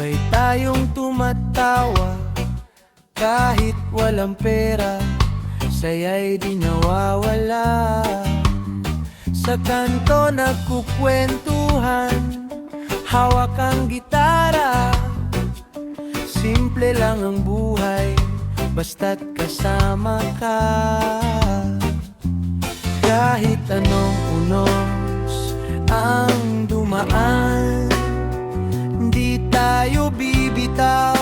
Sabay tayong tumatawa kahit walang pera, saya'y di nawawala. Sa kanto nagkukwentuhan, hawak ang gitara. Simple lang ang buhay, basta't kasama ka. Kahit anong unos ang dumaan, di tayo bibitaw,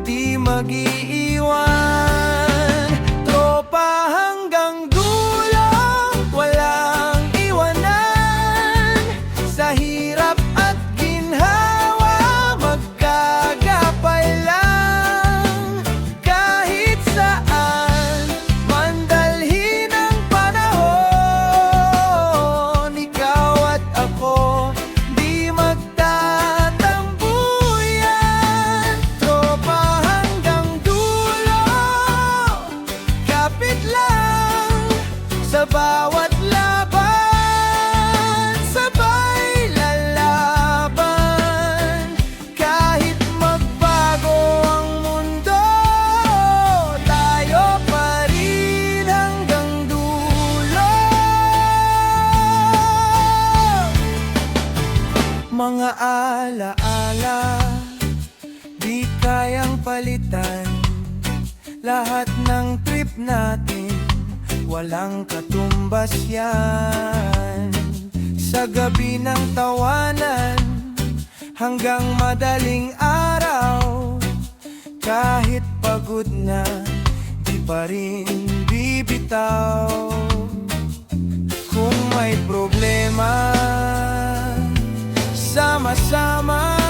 di mag-iiwan. Tropa hanggang dulo, walang iwanan. Sa hirap at ginhawa, magkagapay lang. Kahit saan mandalhin ang panahon, ikaw at ako di magtatambuyan. Tropa hanggang dulo, kapit lang. Sa bawat laban, sabay lalaban. Kahit magbago ang mundo, tayo pa rin hanggang dulo. Mga alaala, di kayang palitan. Lahat ng trip natin, walang katumbas yan. Sa gabi ng tawanan, hanggang madaling araw. Kahit pagod na, di pa rin bibitaw. Kung may problema, sama-sama